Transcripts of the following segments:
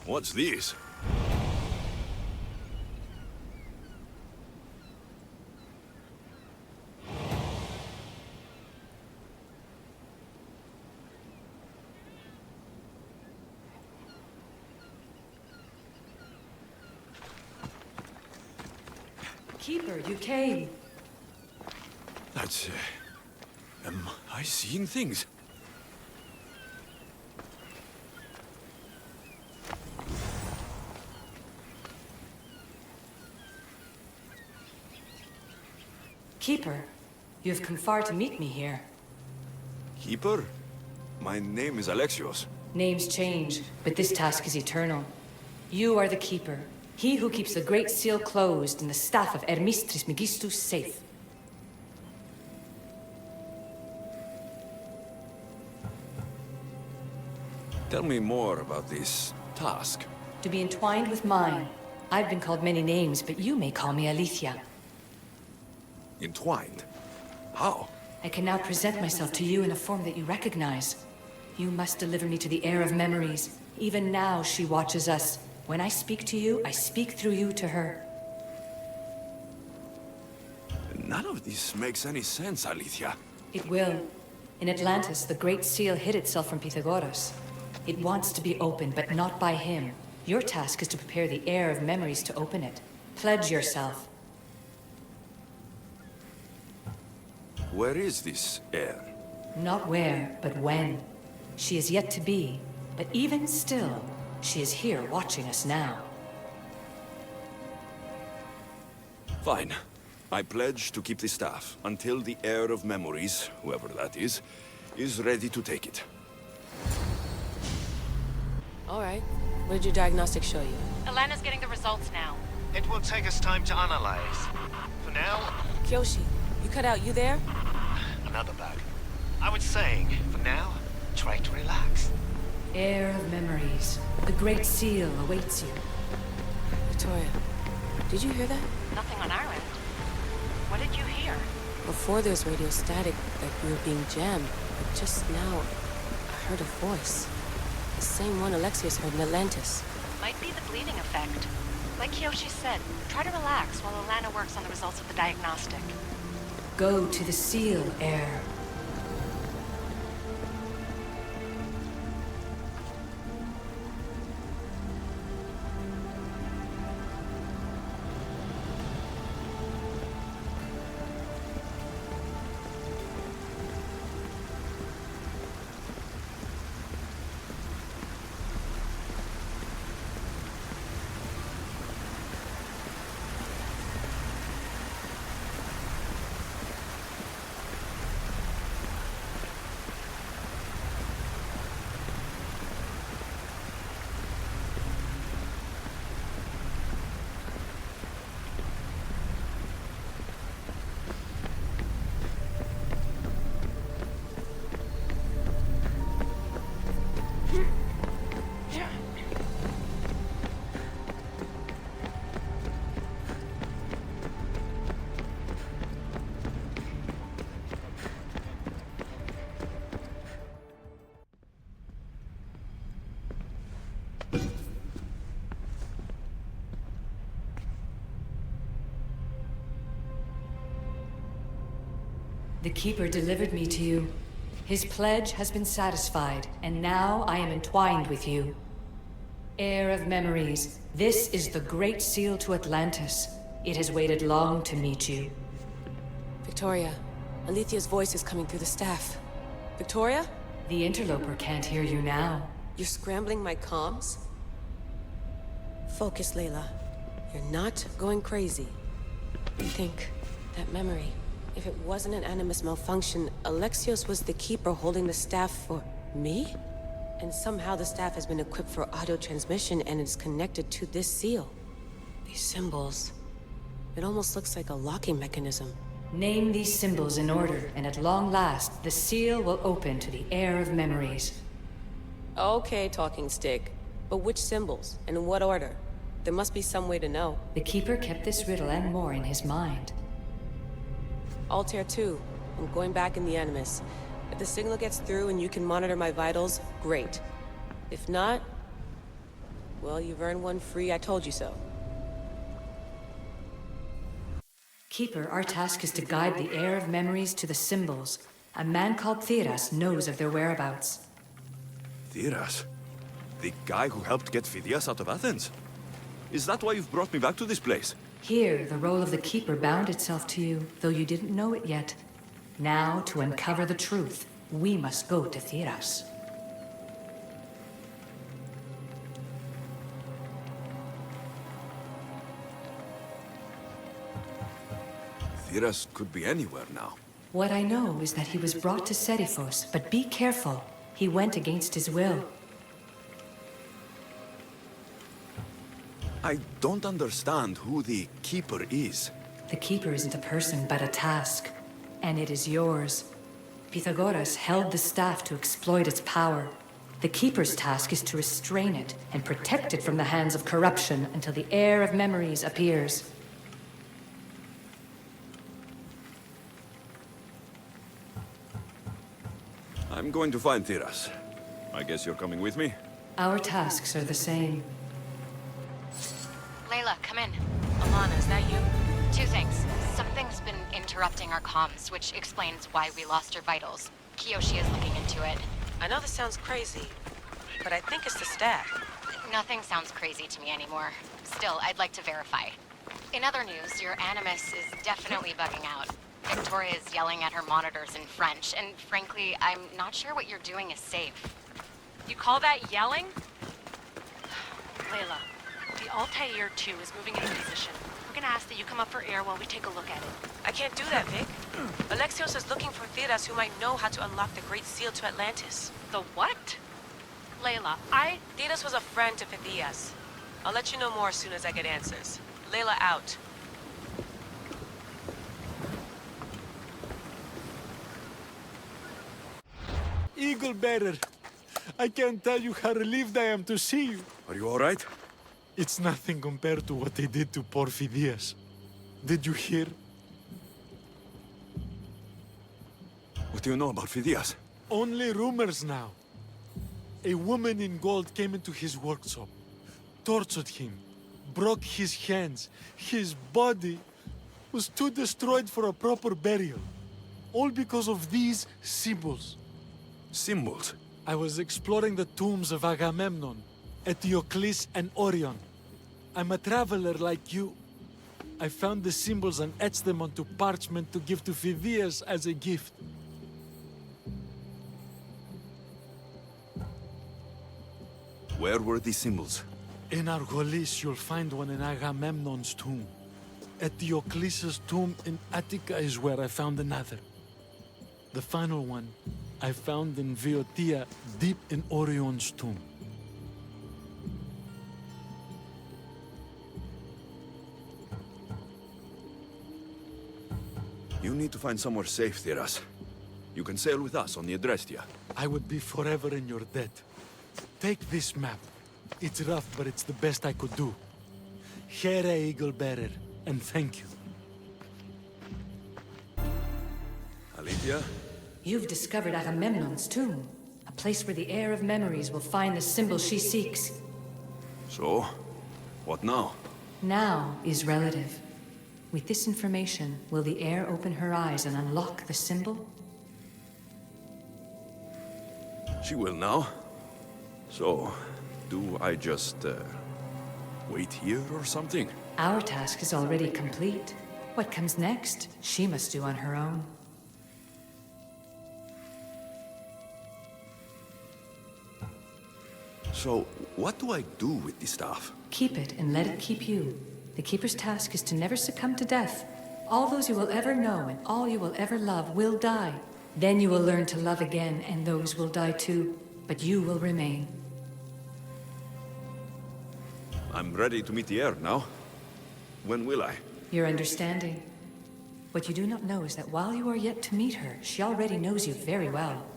What's this? Keeper, you came. That's... am I seeing things? Keeper, you have come far to meet me here. Keeper? My name is Alexios. Names change, but this task is eternal. You are the Keeper, he who keeps the Great Seal closed and the staff of Hermes Trismegistus safe. Tell me more about this task. To be entwined with mine. I've been called many names, but you may call me Aletheia. Entwined? How? I can now present myself to you in a form that you recognize. You must deliver me to the heir of memories. Even now she watches us. When I speak to you, I speak through you to her. None of this makes any sense, Aletheia. It will. In Atlantis, the Great Seal hid itself from Pythagoras. It wants to be opened, but not by him. Your task is to prepare the heir of memories to open it. Pledge yourself. Where is this heir? Not where, but when. She is yet to be, but even still, she is here watching us now. Fine. I pledge to keep the staff until the heir of memories, whoever that is ready to take it. All right. What did your diagnostics show you? Elena's getting the results now. It will take us time to analyze. For now, Kyoshi, you cut out. You there? another bug. I was saying, for now, try to relax. Heir of memories. The Great Seal awaits you. Victoria, did you hear that? Nothing on our end. What did you hear? Before there was radio static, like we were being jammed. But just now, I heard a voice. The same one Alexios heard in Atlantis. Might be the bleeding effect. Like Kyoshi said, try to relax while Alana works on the results of the diagnostic. Go to the seal, heir. The Keeper delivered me to you. His pledge has been satisfied, and now I am entwined with you. Heir of memories, this is the Great Seal to Atlantis. It has waited long to meet you. Victoria, Aletheia's voice is coming through the staff. Victoria? The interloper can't hear you now. You're scrambling my comms? Focus, Layla. You're not going crazy. Think, that memory. If it wasn't an Animus malfunction, Alexios was the Keeper holding the staff for me? And somehow the staff has been equipped for auto-transmission and is connected to this seal. These symbols... It almost looks like a locking mechanism. Name these symbols in order, and at long last, the seal will open to the Heir of memories. Okay, talking stick. But which symbols? And in what order? There must be some way to know. The Keeper kept this riddle and more in his mind. Altair 2. I'm going back in the Animus. If the signal gets through and you can monitor my vitals, great. If not... Well, you've earned one free, I told you so. Keeper, our task is to guide the heir of memories to the symbols. A man called Theras knows of their whereabouts. Theras? The guy who helped get Phidias out of Athens? Is that why you've brought me back to this place? Here, the role of the Keeper bound itself to you, though you didn't know it yet. Now, to uncover the truth, we must go to Theras. Theras could be anywhere now. What I know is that he was brought to Seriphos, but be careful. He went against his will. I don't understand who the Keeper is. The Keeper isn't a person, but a task. And it is yours. Pythagoras held the staff to exploit its power. The Keeper's task is to restrain it and protect it from the hands of corruption until the heir of memories appears. I'm going to find Theras. I guess you're coming with me? Our tasks are the same. Layla, come in. Alana, is that you? Two things. Something's been interrupting our comms, which explains why we lost our vitals. Kiyoshi is looking into it. I know this sounds crazy, but I think it's the staff. Nothing sounds crazy to me anymore. Still, I'd like to verify. In other news, your Animus is definitely bugging out. Victoria is yelling at her monitors in French, and frankly, I'm not sure what you're doing is safe. You call that yelling? Layla, the Altair 2 is moving into position. We're gonna ask that you come up for air while we take a look at it. I can't do that, Vic. Alexios is looking for Theras who might know how to unlock the Great Seal to Atlantis. The what? Layla, Theras was a friend to Phidias. I'll let you know more as soon as I get answers. Layla out. Eagle Bearer, I can't tell you how relieved I am to see you. Are you all right? It's nothing compared to what they did to poor Phidias. Did you hear? What do you know about Phidias? Only rumors now. A woman in gold came into his workshop, tortured him, broke his hands. His body was too destroyed for a proper burial. All because of these symbols. Symbols? I was exploring the tombs of Agamemnon, Eteocles, and Orion. I'm a traveler like you. I found the symbols and etched them onto parchment to give to Phidias as a gift. Where were these symbols? In Argolis, you'll find one in Agamemnon's tomb. Eteocles' tomb in Attica is where I found another. The final one I found in Viotia, deep in Orion's tomb. You need to find somewhere safe, Theras. You can sail with us on the Adrestia. I would be forever in your debt. Take this map. It's rough, but it's the best I could do. Here, Eagle Bearer, and thank you. Alethea? You've discovered Agamemnon's tomb, a place where the heir of memories will find the symbol she seeks. So, what now? Now is relative. With this information, will the heir open her eyes and unlock the symbol? She will now. So, do I just, wait here or something? Our task is already complete. What comes next, she must do on her own. So, what do I do with the staff? Keep it and let it keep you. The Keeper's task is to never succumb to death. All those you will ever know and all you will ever love will die. Then you will learn to love again, and those will die too. But you will remain. I'm ready to meet the heir now. When will I? Your understanding. What you do not know is that while you are yet to meet her, she already knows you very well.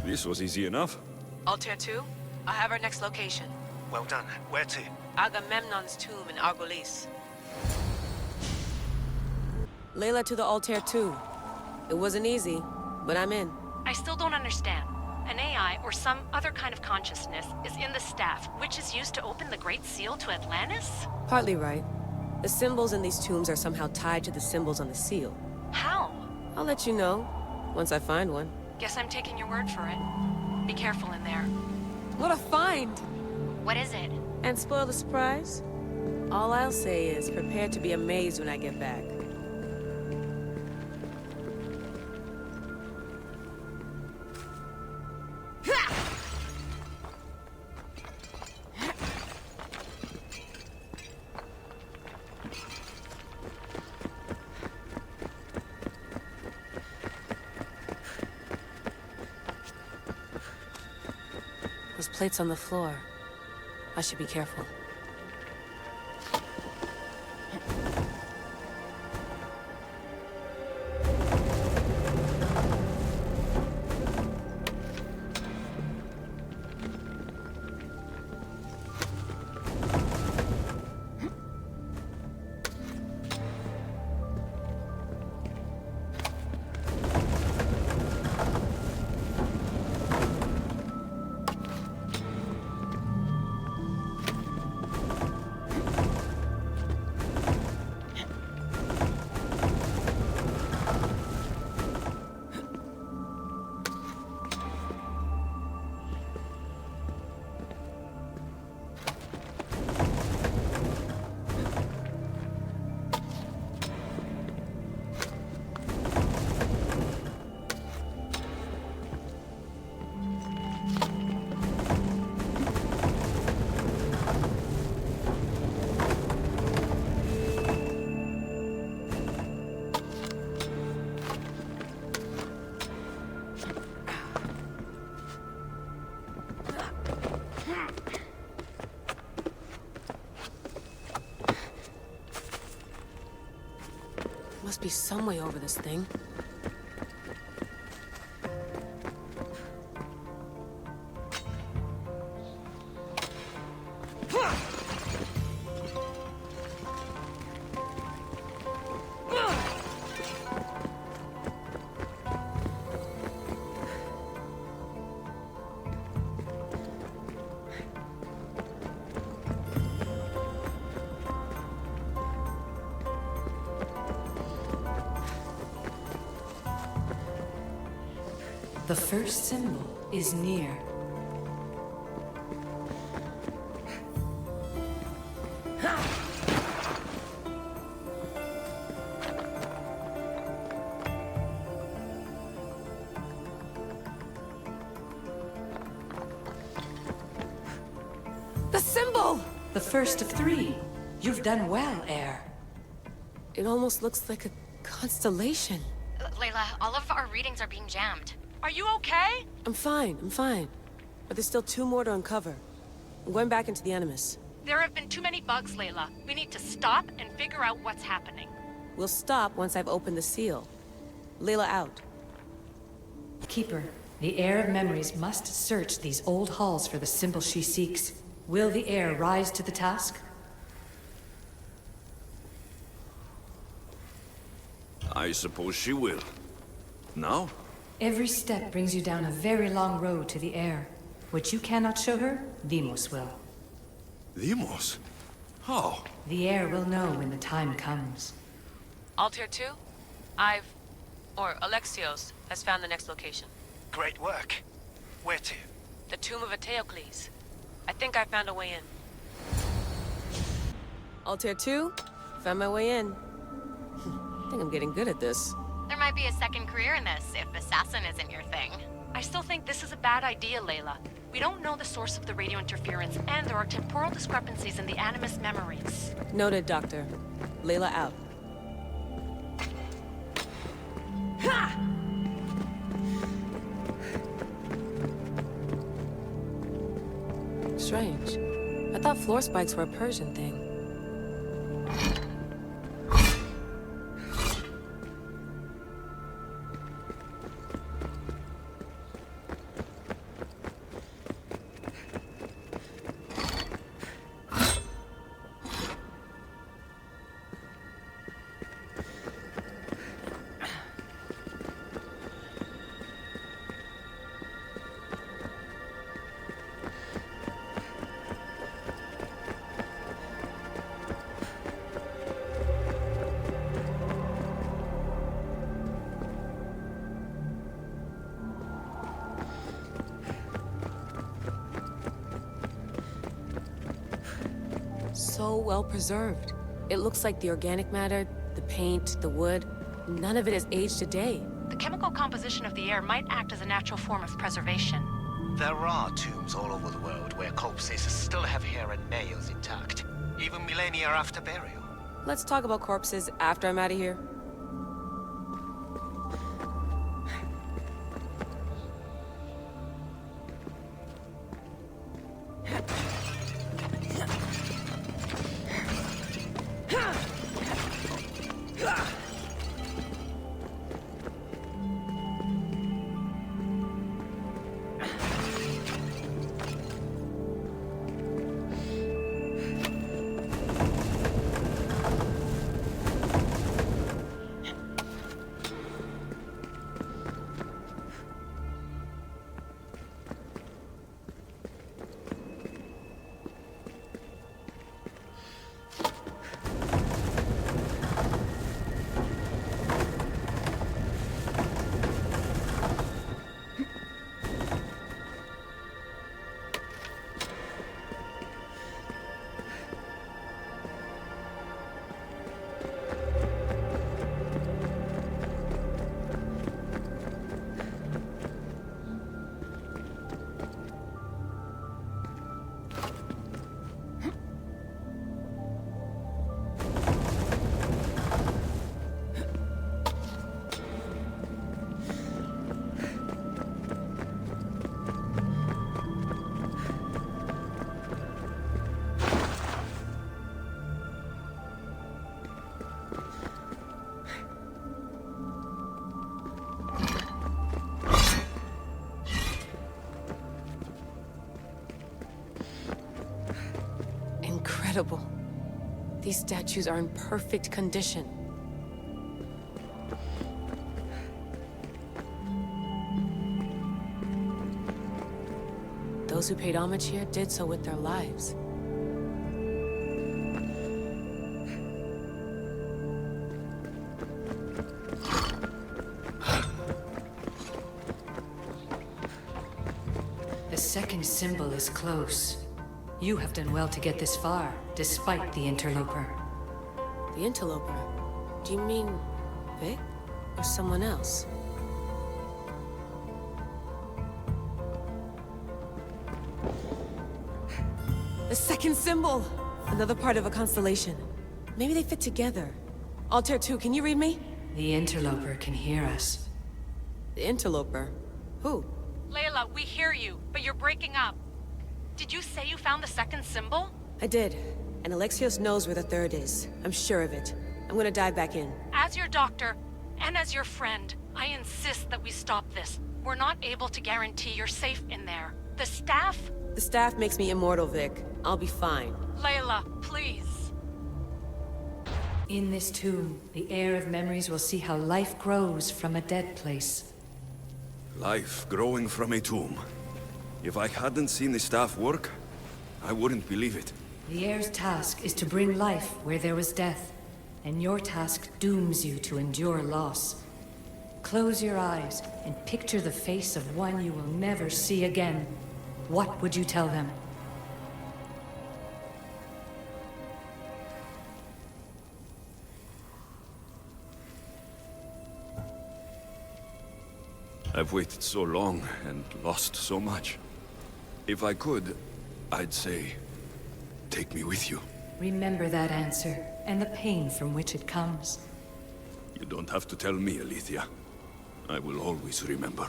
This was easy enough. Altair 2, I have our next location. Well done. Where to? Agamemnon's tomb in Argolis. Layla to the Altair 2. It wasn't easy, but I'm in. I still don't understand. An AI, or some other kind of consciousness, is in the staff, which is used to open the Great Seal to Atlantis? Partly right. The symbols in these tombs are somehow tied to the symbols on the seal. How? I'll let you know, once I find one. Guess I'm taking your word for it. Be careful in there. What a find! What is it? And spoil the surprise? All I'll say is, prepare to be amazed when I get back. Those plates on the floor. I should be careful. Must be some way over this thing. The first symbol is near. The symbol! The first of three. You've done well, Air. It almost looks like a constellation. Layla, all of our readings are being jammed. Are you okay? I'm fine. But there's still 2 more to uncover. I'm going back into the Animus. There have been too many bugs, Layla. We need to stop and figure out what's happening. We'll stop once I've opened the seal. Layla out. Keeper, the Heir of Memories must search these old halls for the symbol she seeks. Will the Heir rise to the task? I suppose she will. Now? Every step brings you down a very long road to the Heir. What you cannot show her, Deimos will. Deimos? How? The Heir will know when the time comes. Altair 2? Alexios has found the next location. Great work. Where to? The tomb of Eteocles. I think I found a way in. Altair 2? Found my way in. I think I'm getting good at this. There might be a second career in this if assassin isn't your thing. I still think this is a bad idea, Layla. We don't know the source of the radio interference, and there are temporal discrepancies in the Animus memories. Noted, Doctor. Layla out. Strange. I thought floor spikes were a Persian thing. so well preserved. It looks like the organic matter, the paint, the wood, none of it has aged a day. The chemical composition of the air might act as a natural form of preservation. There are tombs all over the world where corpses still have hair and nails intact, even millennia after burial. Let's talk about corpses after I'm out of here. Incredible. These statues are in perfect condition. Those who paid homage here did so with their lives. The second symbol is close. You have done well to get this far, despite the interloper. The interloper? Do you mean Vic? Or someone else? The second symbol! Another part of a constellation. Maybe they fit together. Altair 2, can you read me? The interloper can hear us. The interloper? Who? Layla, we hear you, but you're breaking up. Did you say you found the second symbol? I did. And Alexios knows where the third is. I'm sure of it. I'm gonna dive back in. As your doctor, and as your friend, I insist that we stop this. We're not able to guarantee you're safe in there. The staff? The staff makes me immortal, Vic. I'll be fine. Layla, please. In this tomb, the heir of memories will see how life grows from a dead place. Life growing from a tomb. If I hadn't seen the staff work, I wouldn't believe it. The heir's task is to bring life where there was death, and your task dooms you to endure loss. Close your eyes and picture the face of one you will never see again. What would you tell them? I've waited so long and lost so much. If I could, I'd say, take me with you. Remember that answer, and the pain from which it comes. You don't have to tell me, Alethea. I will always remember.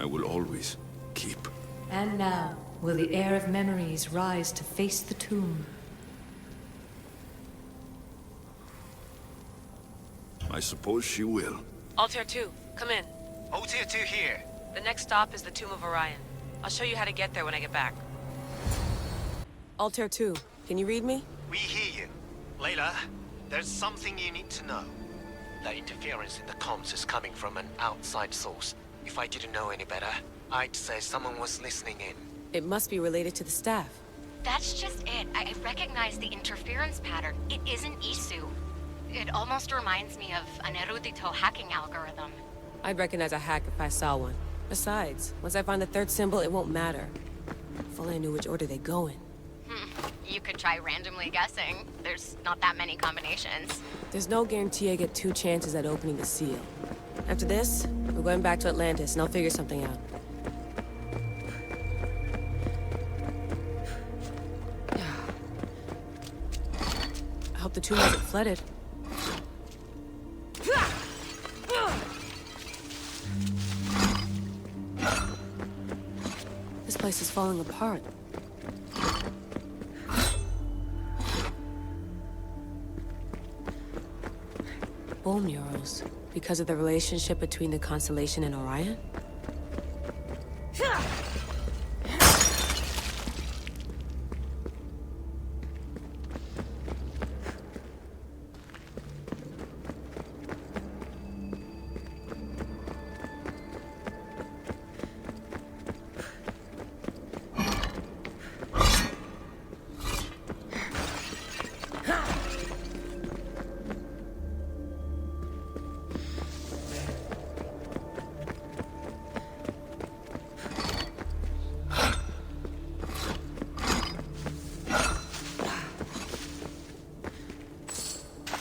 I will always keep. And now, will the heir of memories rise to face the tomb? I suppose she will. Altair 2, come in. Altair 2 here. The next stop is the Tomb of Orion. I'll show you how to get there when I get back. Altair 2, can you read me? We hear you. Layla, there's something you need to know. The interference in the comms is coming from an outside source. If I didn't know any better, I'd say someone was listening in. It must be related to the staff. That's just it. I recognize the interference pattern. It isn't Isu. It almost reminds me of an erudito hacking algorithm. I'd recognize a hack if I saw one. Besides, once I find the third symbol, it won't matter. If only I knew which order they go in. You could try randomly guessing. There's not that many combinations. There's no guarantee I get 2 chances at opening the seal. After this, we're going back to Atlantis, and I'll figure something out. I hope the tomb wasn't flooded. This place is falling apart. Bone murals. Because of the relationship between the constellation and Orion?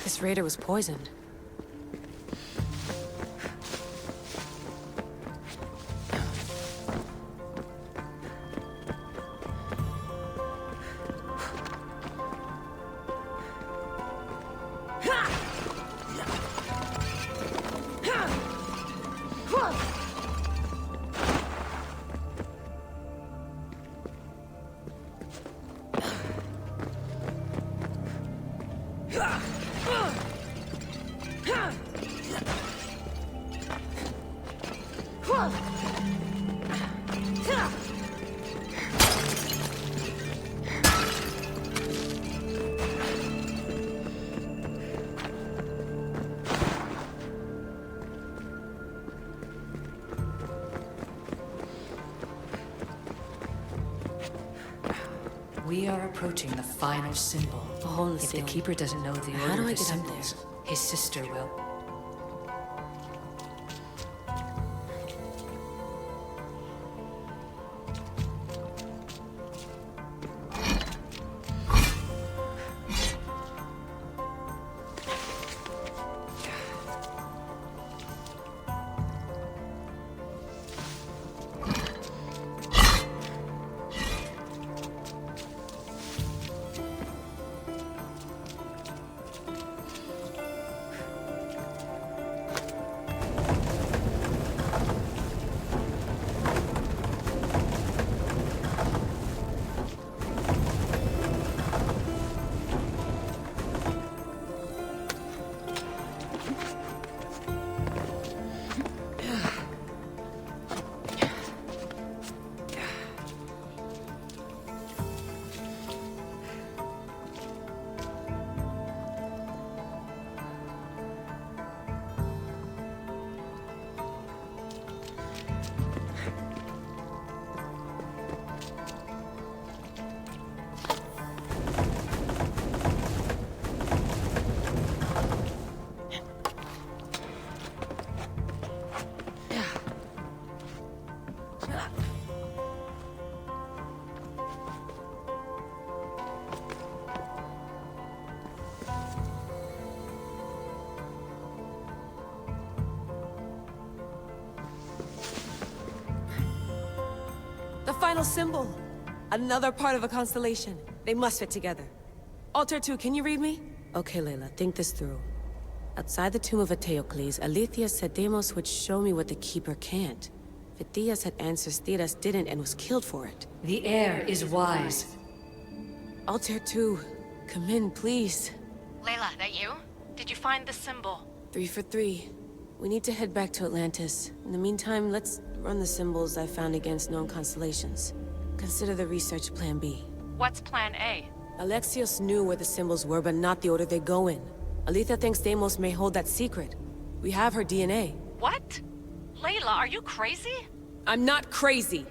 This raider was poisoned. We are approaching the final symbol. A hole in the If the ceiling. Keeper doesn't know the How order do I of the get up there? symbols, his sister will. The final symbol! Another part of a constellation. They must fit together. Alter 2, can you read me? Okay, Layla, think this through. Outside the tomb of Eteocles, Alethea said Deimos would show me what the Keeper can't. Phidias had answers Theras didn't and was killed for it. The heir is wise. Alter 2, come in, please. Layla, that you? Did you find the symbol? 3 for 3. We need to head back to Atlantis. In the meantime, let's run the symbols I found against known constellations. Consider the research plan B. What's plan A? Alexios knew where the symbols were, but not the order they go in. Alethea thinks Deimos may hold that secret. We have her DNA. What? Layla, are you crazy? I'm not crazy.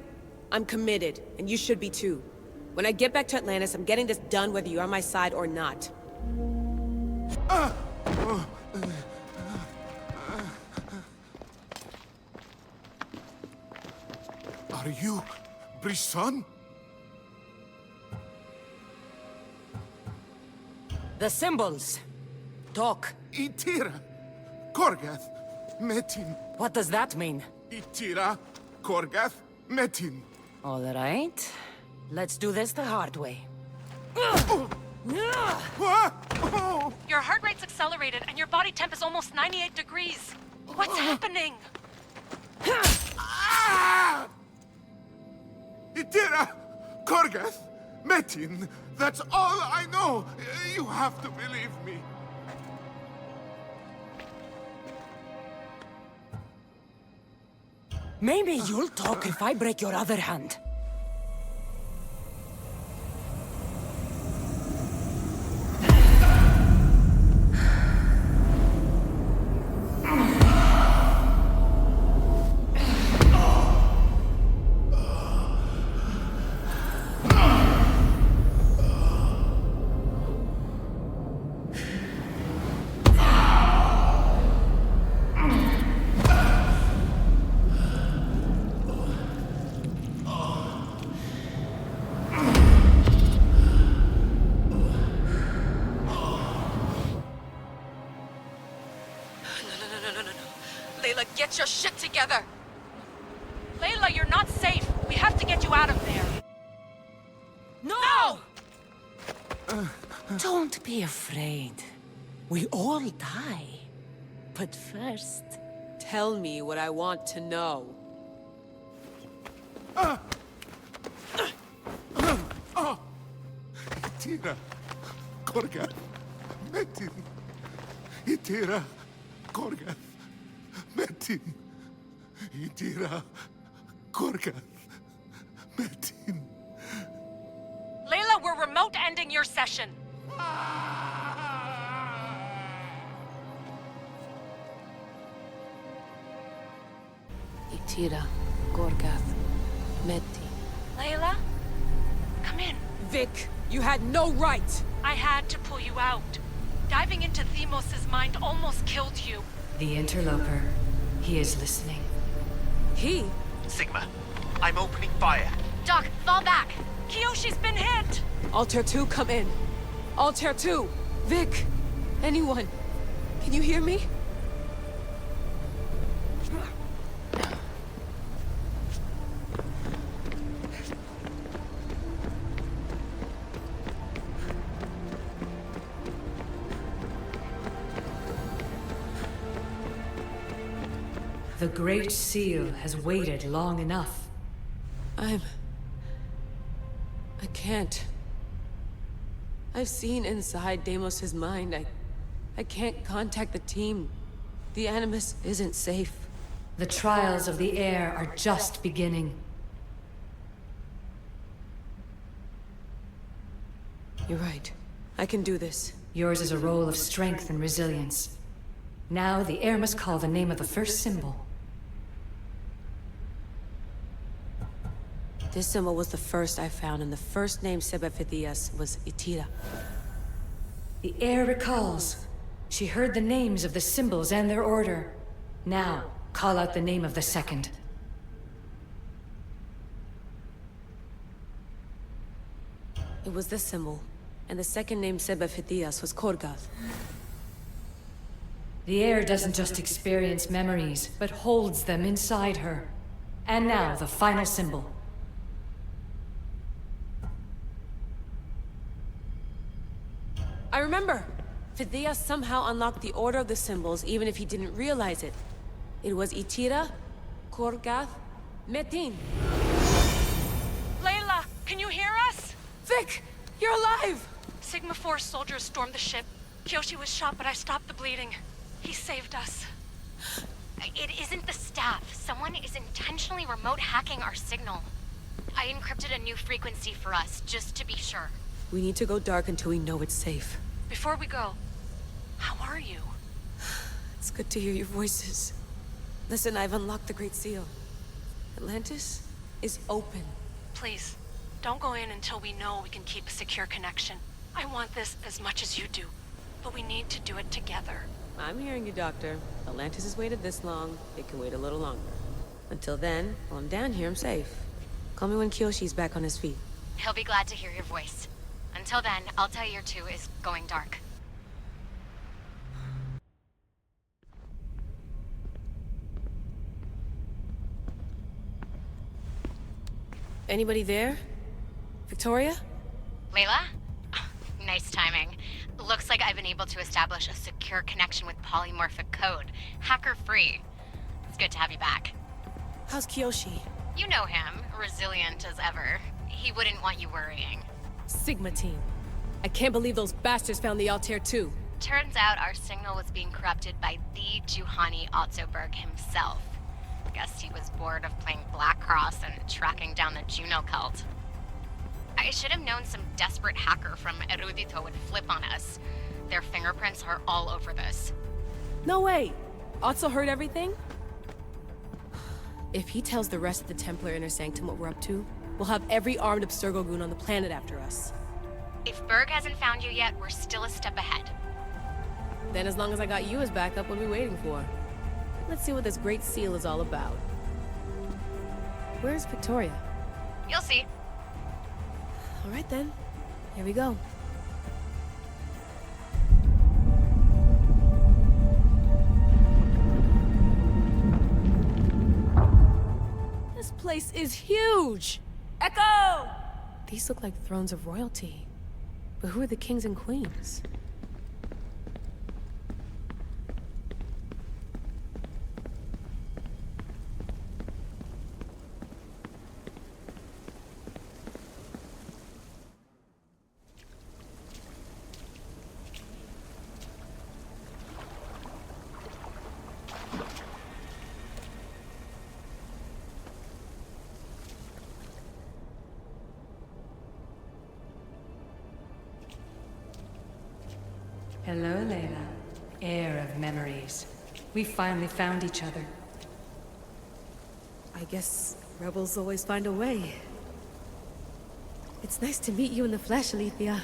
I'm committed, and you should be too. When I get back to Atlantis, I'm getting this done whether you're on my side or not. Are you Brisson? The symbols. Talk. Itira, Korgath, Metin. What does that mean? Itira, Korgath, Metin. All right. Let's do this the hard way. Your heart rate's accelerated and your body temp is almost 98 degrees. What's happening? Itira, Korgath, Metin. That's all I know. You have to believe me. Maybe you'll talk if I break your other hand. Layla, get your shit together! Layla, you're not safe. We have to get you out of there. No! Don't be afraid. We all die. But first... Tell me what I want to know. Itira, Korgath, Metin. Itira, Korgath, Metin. Itira, Korgath, Metin. Layla, we're remote ending your session. Itira, Korgath, Metin. Layla? Come in. Vic, you had no right! I had to pull you out. Diving into Themos' mind almost killed you. The interloper. He is listening. He? Sigma, I'm opening fire. Doc, fall back. Kiyoshi's been hit! Altair 2, come in. Altair 2! Vic! Anyone? Can you hear me? The Great Seal has waited long enough. I can't. I've seen inside Deimos' mind. I can't contact the team. The Animus isn't safe. The trials of the air are just beginning. You're right. I can do this. Yours is a role of strength and resilience. Now the air must call the name of the first symbol. This symbol was the first I found, and the first name Sebefithias was Itira. The air recalls. She heard the names of the symbols and their order. Now, call out the name of the second. It was this symbol, and the second name Sebefithias was Korgath. The air doesn't just experience memories, but holds them inside her. And now, the final symbol. I remember! Phidias somehow unlocked the order of the symbols, even if he didn't realize it. It was Itira, Korgath, Metin. Layla, can you hear us? Vic! You're alive! Sigma 4 soldiers stormed the ship. Kyoshi was shot, but I stopped the bleeding. He saved us. It isn't the staff. Someone is intentionally remote hacking our signal. I encrypted a new frequency for us, just to be sure. We need to go dark until we know it's safe. Before we go, how are you? It's good to hear your voices. Listen, I've unlocked the Great Seal. Atlantis is open. Please, don't go in until we know we can keep a secure connection. I want this as much as you do, but we need to do it together. I'm hearing you, Doctor. Atlantis has waited this long. It can wait a little longer. Until then, while I'm down here, I'm safe. Call me when Kyoshi's back on his feet. He'll be glad to hear your voice. Until then, Altair 2 is going dark. Anybody there? Victoria? Layla? Nice timing. Looks like I've been able to establish a secure connection with polymorphic code. Hacker-free. It's good to have you back. How's Kiyoshi? You know him, resilient as ever. He wouldn't want you worrying. Sigma team. I can't believe those bastards found the Altair too. Turns out our signal was being corrupted by the Juhani Otzoberg himself. Guess he was bored of playing Black Cross and tracking down the Juno cult. I should have known some desperate hacker from Erudito would flip on us. Their fingerprints are all over this. No way! Otso heard everything? If he tells the rest of the Templar Inner Sanctum what we're up to, we'll have every armed Abstergo goon on the planet after us. If Berg hasn't found you yet, we're still a step ahead. Then as long as I got you as backup, what are we waiting for? Let's see what this Great Seal is all about. Where's Victoria? You'll see. All right then, here we go. This place is huge! Echo! These look like thrones of royalty. But who are the kings and queens? Hello, Layla. Heir of memories. We finally found each other. I guess rebels always find a way. It's nice to meet you in the flesh, Alethea.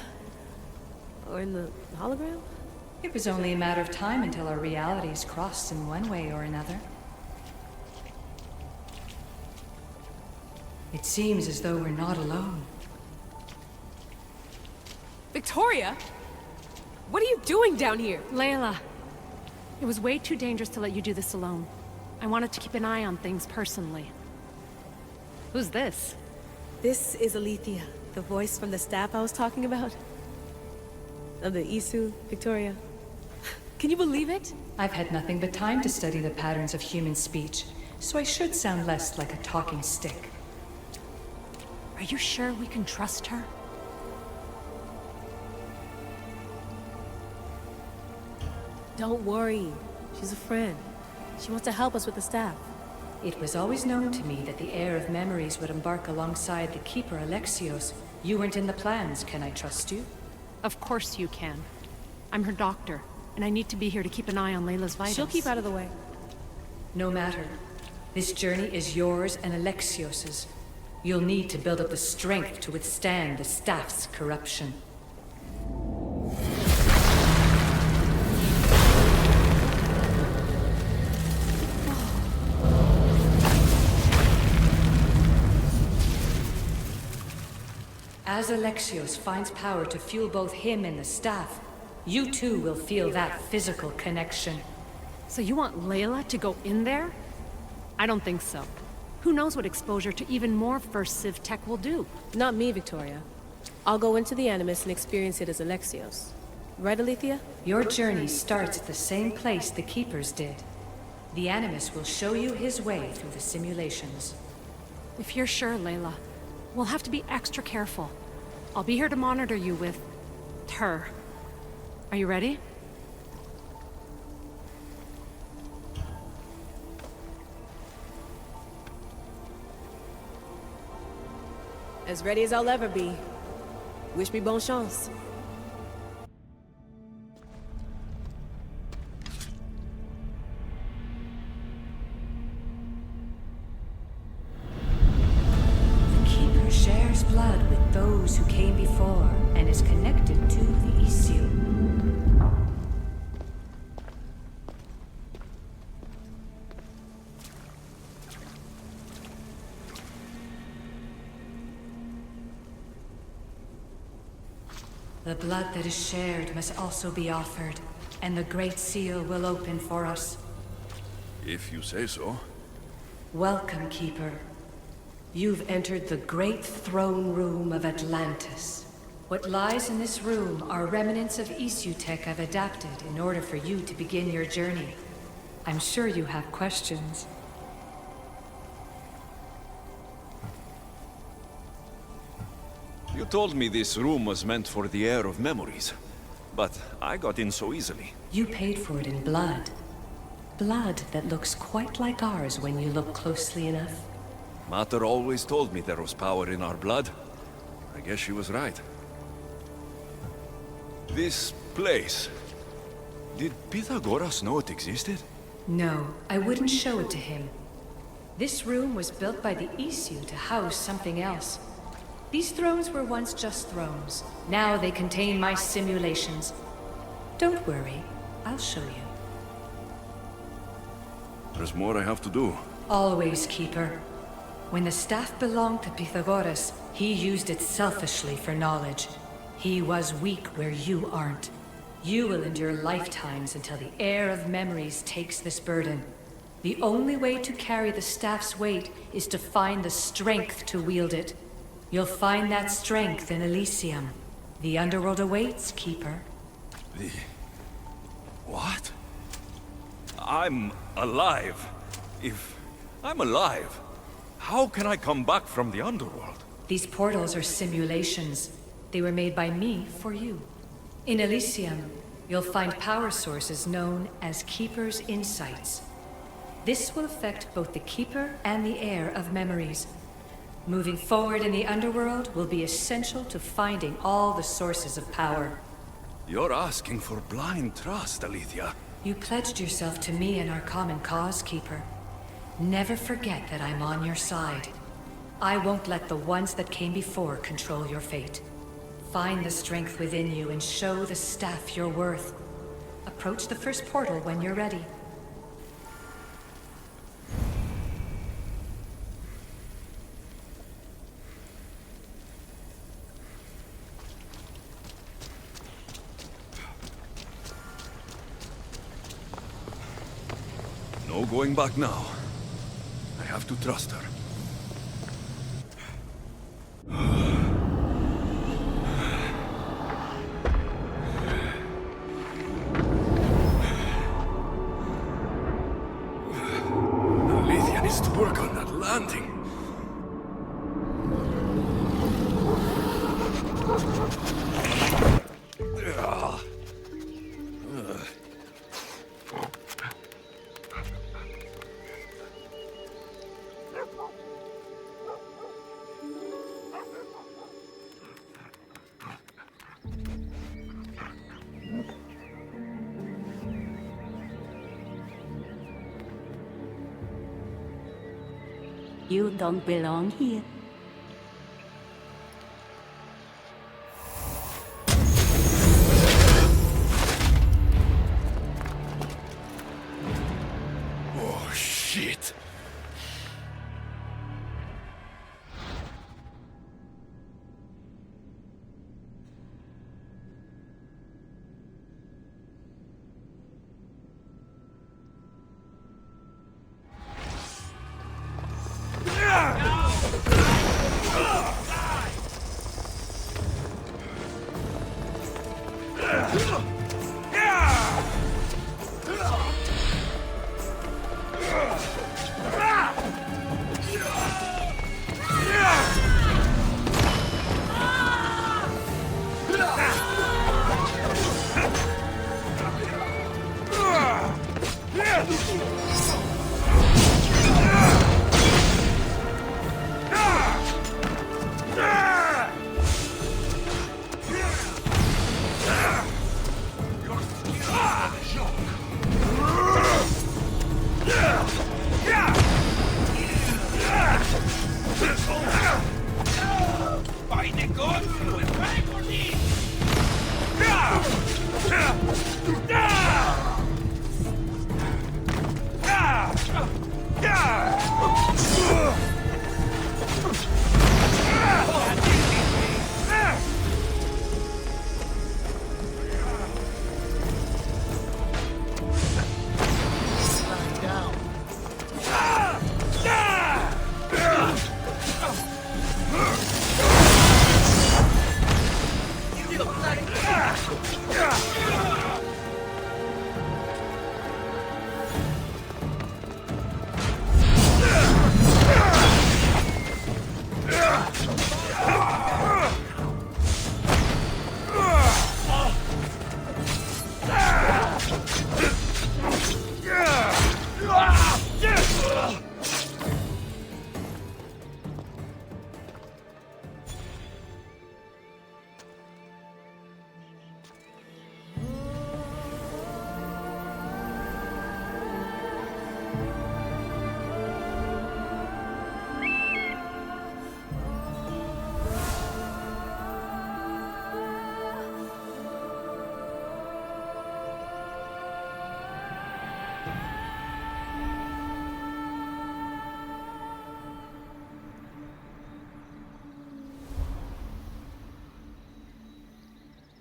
Or in the hologram? It was only a matter of time until our realities crossed in one way or another. It seems as though we're not alone. Victoria? What are you doing down here? Layla, it was way too dangerous to let you do this alone. I wanted to keep an eye on things personally. Who's this? This is Alethea, the voice from the staff I was talking about. Of the Isu, Victoria. Can you believe it? I've had nothing but time to study the patterns of human speech, so I should sound less like a talking stick. Are you sure we can trust her? Don't worry. She's a friend. She wants to help us with the staff. It was always known to me that the heir of memories would embark alongside the keeper Alexios. You weren't in the plans, can I trust you? Of course you can. I'm her doctor, and I need to be here to keep an eye on Layla's vitals. She'll keep out of the way. No matter. This journey is yours and Alexios's. You'll need to build up the strength to withstand the staff's corruption. As Alexios finds power to fuel both him and the staff, you too will feel that physical connection. So you want Layla to go in there? I don't think so. Who knows what exposure to even more First Civ tech will do? Not me, Victoria. I'll go into the Animus and experience it as Alexios. Right, Alethea? Your journey starts at the same place the Keepers did. The Animus will show you his way through the simulations. If you're sure, Layla, we'll have to be extra careful. I'll be here to monitor you with... her. Are you ready? As ready as I'll ever be. Wish me bonne chance. The Keeper shares blood with those who came before and is connected to the Isil. The blood that is shared must also be offered, and the Great Seal will open for us. If you say so. Welcome, Keeper. You've entered the great throne room of Atlantis. What lies in this room are remnants of Isu tech I've adapted in order for you to begin your journey. I'm sure you have questions. You told me this room was meant for the heir of memories, but I got in so easily. You paid for it in blood. Blood that looks quite like ours when you look closely enough. Mater always told me there was power in our blood. I guess she was right. This place... Did Pythagoras know it existed? No, I wouldn't show it to him. This room was built by the Isu to house something else. These thrones were once just thrones. Now they contain my simulations. Don't worry, I'll show you. There's more I have to do. Always, Keeper. When the staff belonged to Pythagoras, he used it selfishly for knowledge. He was weak where you aren't. You will endure lifetimes until the heir of memories takes this burden. The only way to carry the staff's weight is to find the strength to wield it. You'll find that strength in Elysium. The underworld awaits, Keeper. What? I'm alive. If I'm alive, how can I come back from the underworld? These portals are simulations. They were made by me for you. In Elysium, you'll find power sources known as Keeper's Insights. This will affect both the Keeper and the heir of memories. Moving forward in the underworld will be essential to finding all the sources of power. You're asking for blind trust, Alethea. You pledged yourself to me and our common cause, Keeper. Never forget that I'm on your side. I won't let the ones that came before control your fate. Find the strength within you and show the staff your worth. Approach the first portal when you're ready. No going back now. I have to trust her. Alethea needs to work on that landing. You don't belong here. Oh, shit.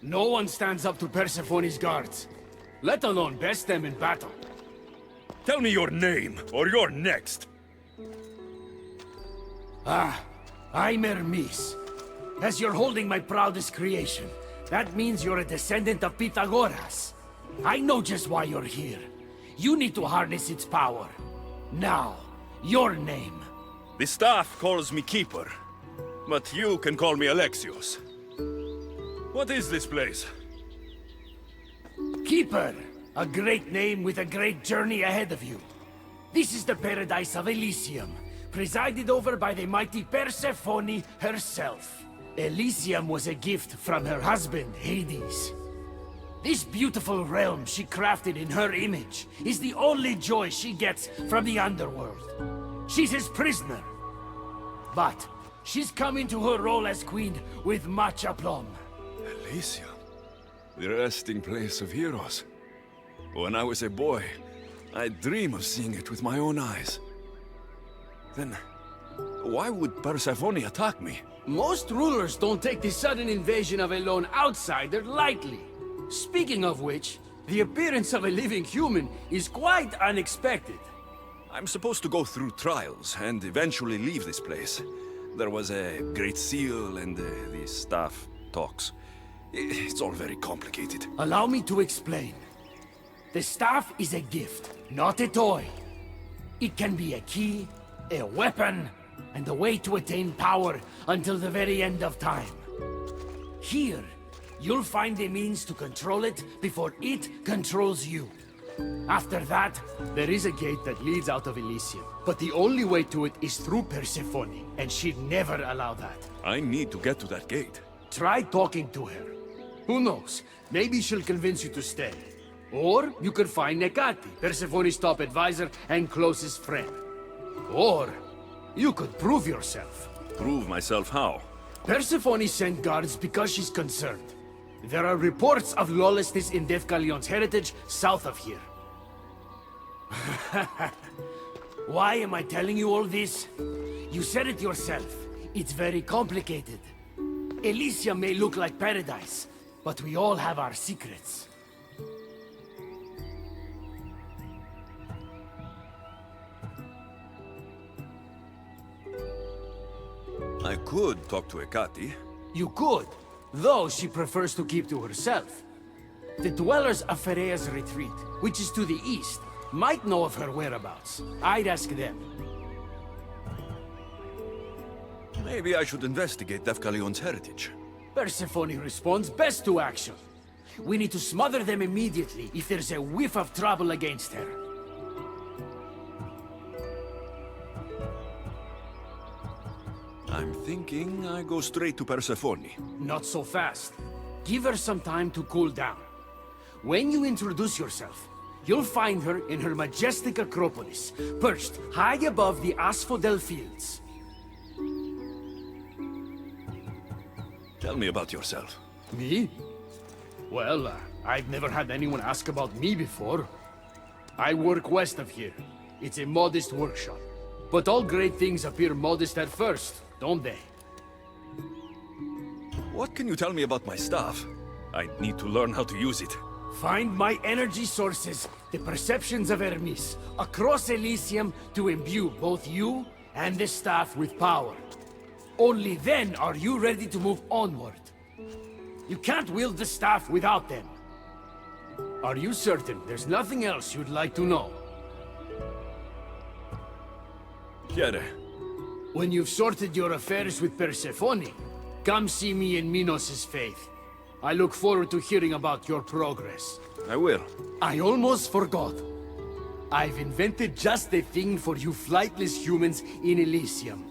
No one stands up to Persephone's guards, let alone best them in battle. Tell me your name, or you're next. I'm Hermes. As you're holding my proudest creation, that means you're a descendant of Pythagoras. I know just why you're here. You need to harness its power. Now, your name. The staff calls me Keeper, but you can call me Alexios. What is this place? Keeper, a great name with a great journey ahead of you. This is the paradise of Elysium, presided over by the mighty Persephone herself. Elysium was a gift from her husband, Hades. This beautiful realm she crafted in her image is the only joy she gets from the underworld. She's his prisoner. But she's come into her role as queen with much aplomb. Elysium, the resting place of heroes. When I was a boy, I'd dream of seeing it with my own eyes. Then, why would Persephone attack me? Most rulers don't take the sudden invasion of a lone outsider lightly. Speaking of which, the appearance of a living human is quite unexpected. I'm supposed to go through trials and eventually leave this place. There was a great seal and the staff talks. It's all very complicated. Allow me to explain. The staff is a gift, not a toy. It can be a key, a weapon, and a way to attain power until the very end of time. Here, you'll find a means to control it before it controls you. After that, there is a gate that leads out of Elysium. But the only way to it is through Persephone, and she'd never allow that. I need to get to that gate. Try talking to her. Who knows? Maybe she'll convince you to stay. Or you could find Nekati, Persephone's top advisor and closest friend. Or you could prove yourself. Prove myself how? Persephone sent guards because she's concerned. There are reports of lawlessness in Kalion's heritage south of here. Why am I telling you all this? You said it yourself. It's very complicated. Elysium may look like paradise, but we all have our secrets. I could talk to Ekati. You could, though she prefers to keep to herself. The dwellers of Pherea's retreat, which is to the east, might know of her whereabouts. I'd ask them. Maybe I should investigate Kalion's heritage. Persephone responds best to action. We need to smother them immediately if there's a whiff of trouble against her. I'm thinking I go straight to Persephone. Not so fast. Give her some time to cool down. When you introduce yourself, you'll find her in her majestic acropolis, perched high above the asphodel fields. Tell me about yourself. Me? Well, I've never had anyone ask about me before. I work west of here. It's a modest workshop. But all great things appear modest at first, don't they? What can you tell me about my staff? I need to learn how to use it. Find my energy sources, the perceptions of Hermes, across Elysium to imbue both you and the staff with power. Only then are you ready to move onward. You can't wield the staff without them. Are you certain there's nothing else you'd like to know? Cari. When you've sorted your affairs with Persephone, come see me in Minos' faith. I look forward to hearing about your progress. I will. I almost forgot. I've invented just the thing for you flightless humans in Elysium.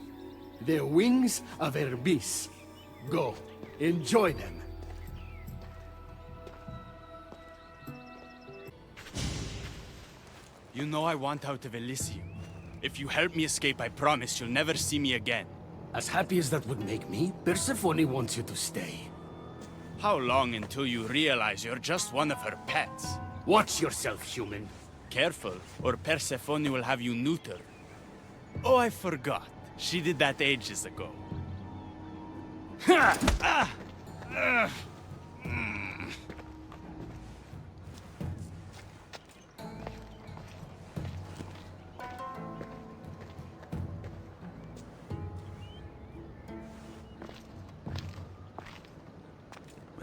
The wings of Hermes. Go, enjoy them. You know I want out of Elysium. If you help me escape, I promise you'll never see me again. As happy as that would make me, Persephone wants you to stay. How long until you realize you're just one of her pets? Watch yourself, human. Careful, or Persephone will have you neutered. Oh, I forgot. She did that ages ago. Ha!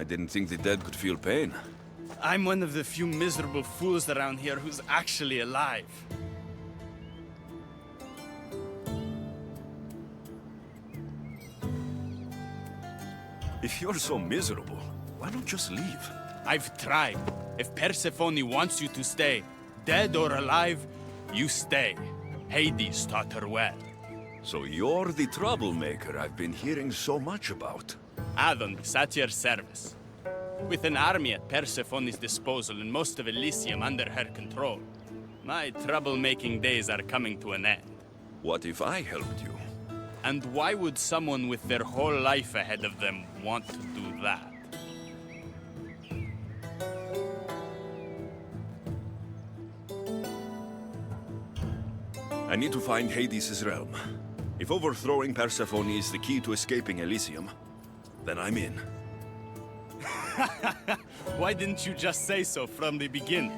I didn't think the dead could feel pain. I'm one of the few miserable fools around here who's actually alive. If you're so miserable, why don't you just leave? I've tried. If Persephone wants you to stay, dead or alive, you stay. Hades taught her well. So you're the troublemaker I've been hearing so much about. Adonis, at your service. With an army at Persephone's disposal and most of Elysium under her control, my troublemaking days are coming to an end. What if I helped you? And why would someone with their whole life ahead of them want to do that? I need to find Hades' realm. If overthrowing Persephone is the key to escaping Elysium, then I'm in. Why didn't you just say so from the beginning?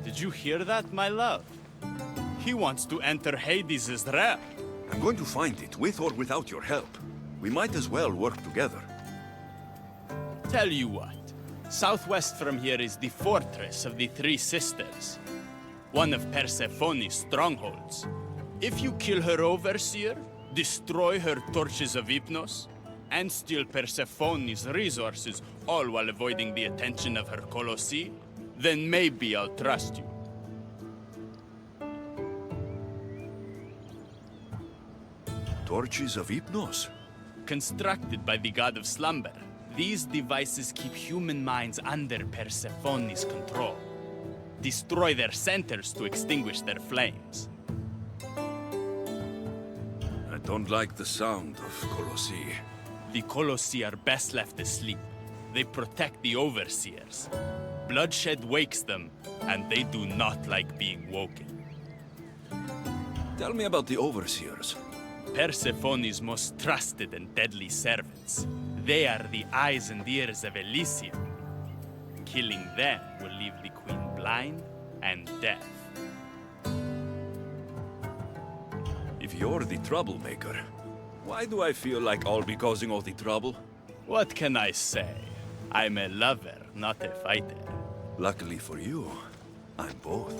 Did you hear that, my love? He wants to enter Hades' realm. I'm going to find it, with or without your help. We might as well work together. Tell you what, southwest from here is the fortress of the Three Sisters, one of Persephone's strongholds. If you kill her overseer, destroy her torches of Hypnos, and steal Persephone's resources, all while avoiding the attention of her Colossi, then maybe I'll trust you. Torches of Hypnos? Constructed by the god of slumber, these devices keep human minds under Persephone's control. Destroy their centers to extinguish their flames. I don't like the sound of Colossi. The Colossi are best left asleep. They protect the overseers. Bloodshed wakes them, and they do not like being woken. Tell me about the overseers. Persephone's most trusted and deadly servants. They are the eyes and ears of Elysium. Killing them will leave the queen blind and deaf. If you're the troublemaker, why do I feel like I'll be causing all the trouble? What can I say? I'm a lover, not a fighter. Luckily for you, I'm both.